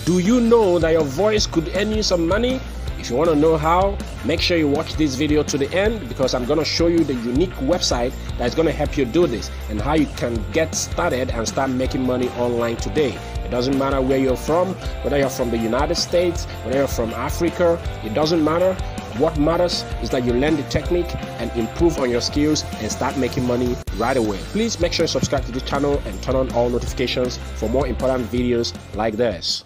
Do you know that your voice could earn you some money? If you want to know how, make sure you watch this video to the end, because I'm going to show you the unique website that's going to help you do this and how you can get started and start making money online today. It doesn't matter where you're from, whether you're from the United States, whether you're from Africa, it doesn't matter. What matters is that you learn the technique and improve on your skills and start making money right away. Please make sure you subscribe to this channel and turn on all notifications for more important videos like this.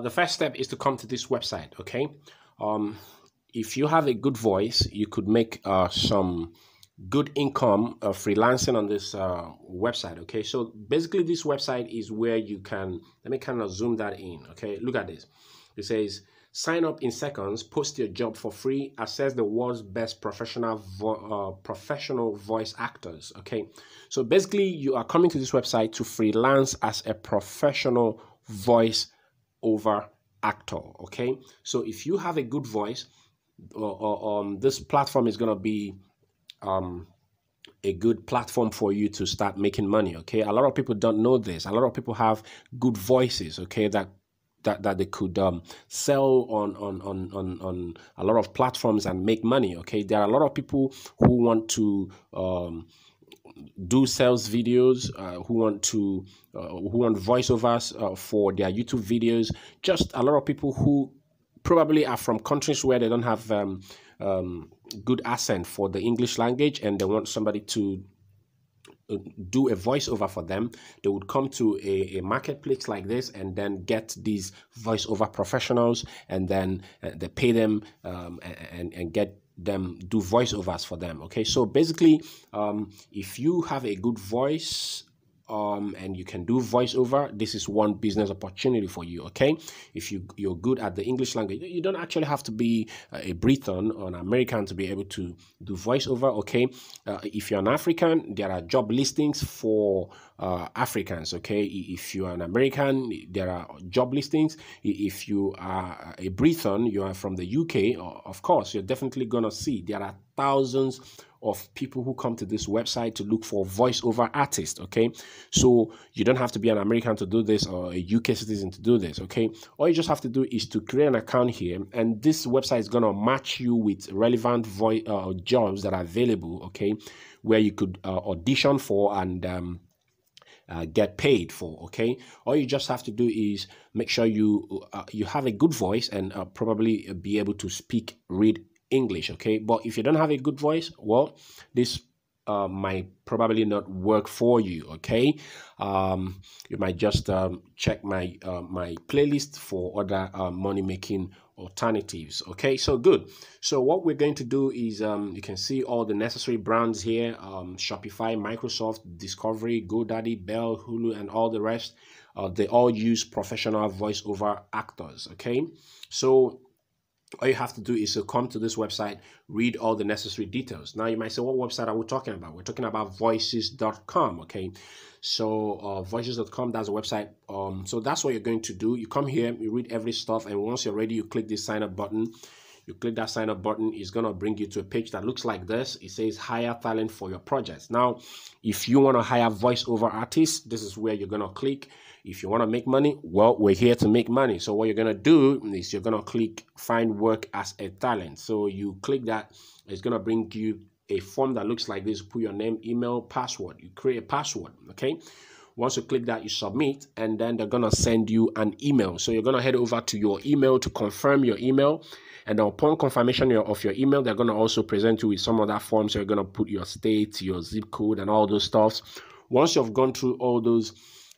The first step is to come to this website, okay? If you have a good voice, you could make some good income freelancing on this website, okay? So basically this website is where you can, let me kind of zoom that in, okay? Look at this. It says, sign up in seconds, post your job for free, access the world's best professional voice actors, okay? So basically you are coming to this website to freelance as a professional voice over actor, okay? So if you have a good voice, this platform is going to be a good platform for you to start making money, okay? A lot of people don't know this. A lot of people have good voices, okay, that they could sell on a lot of platforms and make money, okay? There are a lot of people who want to do sales videos, who want voiceovers for their YouTube videos. Just a lot of people who probably are from countries where they don't have good accent for the English language, and they want somebody to do a voiceover for them. They would come to a marketplace like this and then get these voiceover professionals, and then they pay them and get them do voiceovers for them, okay? So basically if you have a good voice and you can do voiceover, this is one business opportunity for you, okay? If you're good at the English language, you don't actually have to be a Briton or an American to be able to do voiceover, okay? If you're an African, there are job listings for Africans, okay? If you are an American, there are job listings. If you are a Briton, you are from the UK, of course, you're definitely gonna see there are thousands of people who come to this website to look for voiceover artists, okay? So you don't have to be an American to do this or a UK citizen to do this, okay? All you just have to do is to create an account here, and this website is going to match you with relevant jobs that are available, okay, where you could audition for and get paid for, okay? All you just have to do is make sure you have a good voice and probably be able to read English, okay? But if you don't have a good voice, well, this might probably not work for you, okay? You might just check my my playlist for other money-making alternatives, okay? So good. So what we're going to do is you can see all the necessary brands here, Shopify, Microsoft, Discovery, GoDaddy, Bell, Hulu, and all the rest. They all use professional voiceover actors, okay? So all you have to do is to come to this website, read all the necessary details. Now you might say, what website are we talking about? We're talking about voices.com, okay? So voices.com, that's a website. So that's what you're going to do. You come here, you read every stuff, and once you're ready, you click this sign up button. You click that sign up button, it's going to bring you to a page that looks like this. It says hire talent for your projects. Now, if you want to hire voiceover artists, this is where you're going to click. If you want to make money, well, we're here to make money. So what you're going to do is you're going to click find work as a talent. So you click that, it's going to bring you a form that looks like this. Put your name, email, password. You create a password, okay? Once you click that, you submit, and then they're going to send you an email. So you're going to head over to your email to confirm your email. And upon confirmation of your email, they're going to also present you with some other forms. So you're going to put your state, your zip code, and all those stuffs. Once you've gone through all those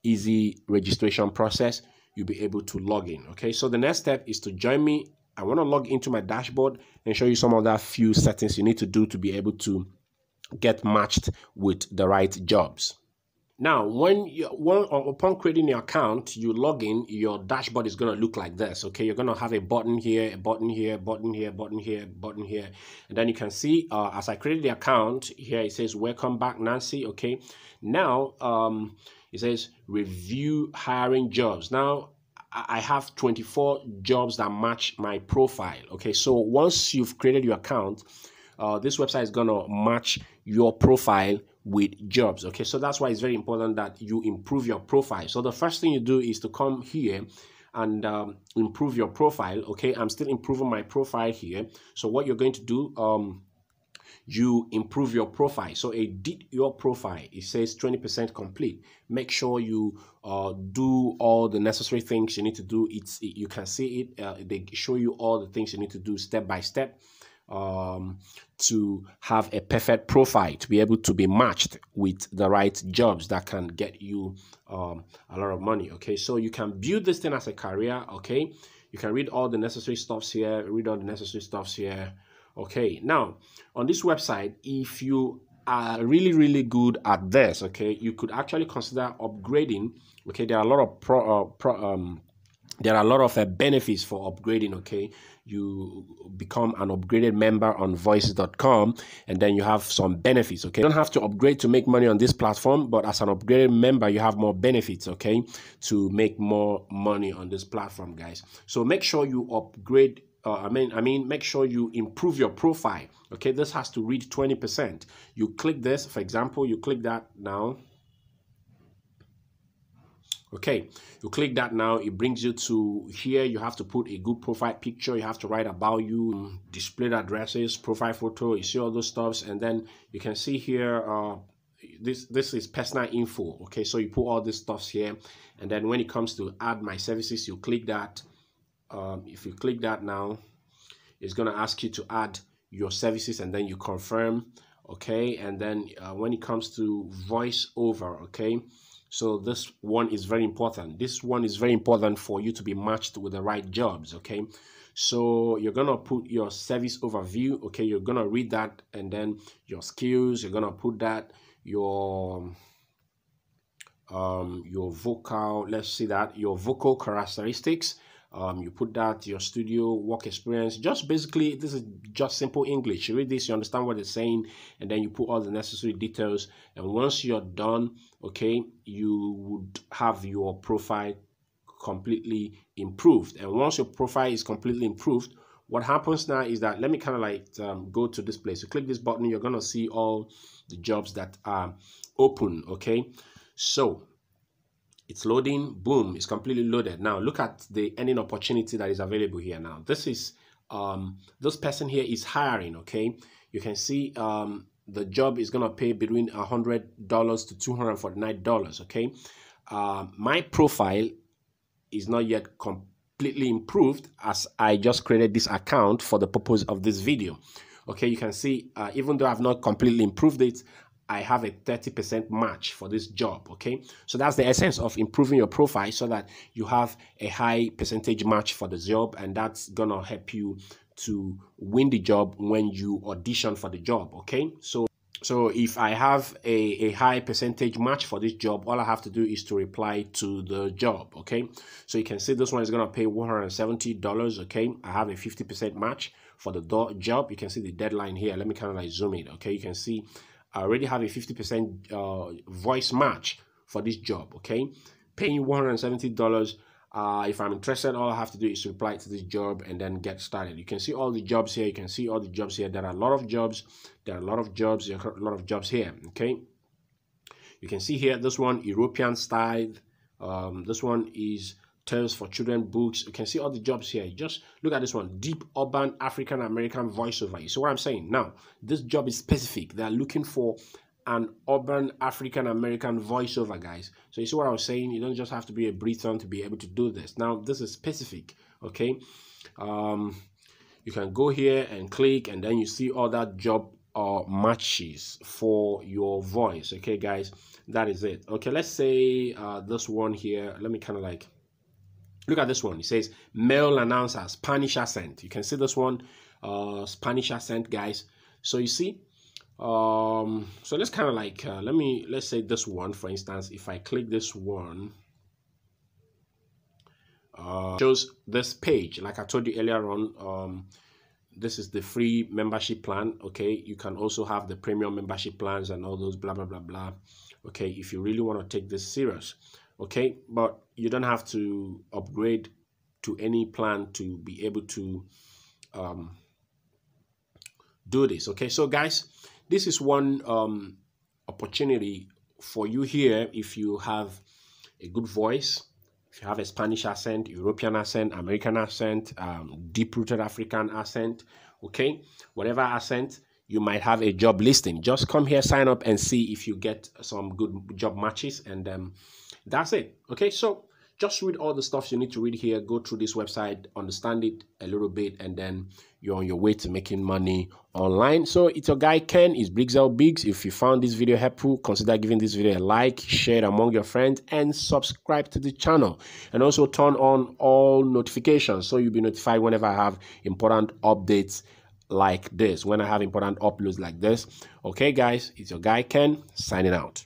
easy registration process, you'll be able to log in, okay? So the next step is to join me. I want to log into my dashboard and show you some of that few settings you need to do to be able to get matched with the right jobs. Now, upon creating your account, you log in, your dashboard is going to look like this, okay? You're going to have a button here, a button here, button here, button here, button here. And then you can see, as I created the account, here it says, welcome back, Nancy, okay? Now, it says, review hiring jobs. Now, I have 24 jobs that match my profile, okay? So once you've created your account, this website is going to match your profile with jobs, okay? So that's why it's very important that you improve your profile. So the first thing you do is to come here and improve your profile. Okay, I'm still improving my profile here. So what you're going to do, you improve your profile. So edit your profile. It says 20% complete. Make sure you do all the necessary things you need to do. You can see it. They show you all the things you need to do step by step to have a perfect profile, to be able to be matched with the right jobs that can get you a lot of money. Okay, so you can build this thing as a career. Okay, you can read all the necessary stuffs here. Okay, now on this website, if you are really good at this, okay, you could actually consider upgrading. Okay, there are a lot of there are a lot of benefits for upgrading. Okay, you become an upgraded member on voices.com, and then you have some benefits. Okay, you don't have to upgrade to make money on this platform, but as an upgraded member, you have more benefits. Okay, to make more money on this platform, guys. So make sure you upgrade. Make sure you improve your profile. Okay, this has to read 20%. You click this, for example, you click that now. Okay, you click that now, it brings you to here. You have to put a good profile picture. You have to write about you, display addresses, profile photo. You see all those stuffs, and then you can see here this is personal info. Okay, so you put all these stuffs here, and then when it comes to add my services, you click that. If you click that now, it's going to ask you to add your services, and then you confirm. Okay, and then when it comes to voiceover, okay, so this one is very important. This one is very important for you to be matched with the right jobs. Okay, so you're gonna put your service overview. Okay, you're gonna read that, and then your skills, you're gonna put that, your vocal, let's see that, your vocal characteristics. You put that, your studio work experience. Just basically, this is just simple English. You read this, you understand what it's saying, and then you put all the necessary details. And once you're done, okay, you would have your profile completely improved. And once your profile is completely improved, what happens now is that, let me kind of like go to this place. You click this button, you're gonna see all the jobs that are open. Okay, so it's loading. Boom, it's completely loaded. Now look at the earning opportunity that is available here. Now this is this person here is hiring. Okay, you can see the job is gonna pay between $100 to $249. Okay, my profile is not yet completely improved, as I just created this account for the purpose of this video. Okay, you can see even though I've not completely improved it, I have a 30% match for this job. Okay, so that's the essence of improving your profile, so that you have a high percentage match for the job, and that's gonna help you to win the job when you audition for the job. Okay, so if I have a high percentage match for this job, all I have to do is to reply to the job. Okay, so you can see this one is gonna pay $170. Okay, I have a 50% match for the job. You can see the deadline here. Let me kind of like zoom in. Okay, you can see I already have a 50% voice match for this job. Okay, paying $170. If I'm interested, all I have to do is reply to this job and then get started. You can see all the jobs here. You can see all the jobs here. There are a lot of jobs. There are a lot of jobs. There are a lot of jobs here. Okay, you can see here this one, European style. This one is terms for children books. You can see all the jobs here. Just look at this one, deep urban African American voiceover. You see what I'm saying? Now this job is specific. They're looking for an urban African American voiceover, guys. So you see what I was saying? You don't just have to be a Briton to be able to do this. Now this is specific. Okay, you can go here and click, and then you see all that job matches for your voice. Okay, guys, that is it. Okay, let's say this one here. Let me kind of like look at this one. It says male announcer, Spanish accent. You can see this one, Spanish accent, guys. So you see, so let's kind of like let's say this one, for instance. If I click this one, shows this page. Like I told you earlier on, this is the free membership plan. Okay, you can also have the premium membership plans and all those blah blah blah blah. Okay, if you really want to take this serious. Okay, but you don't have to upgrade to any plan to be able to do this. Okay, so guys, this is one opportunity for you here. If you have a good voice, If you have a Spanish accent, European accent, American accent, deep-rooted African accent, okay, whatever accent, you might have a job listing. Just come here, sign up, and see if you get some good job matches, and that's it. Okay, so just read all the stuff you need to read here, go through this website, understand it a little bit, and then you're on your way to making money online. So it's your guy Ken, it's Brigxel Biggs. If you found this video helpful, consider giving this video a like, share it among your friends, and subscribe to the channel. And also turn on all notifications so you'll be notified whenever I have important updates like this, when I have important uploads like this. Okay guys, it's your guy Ken signing out.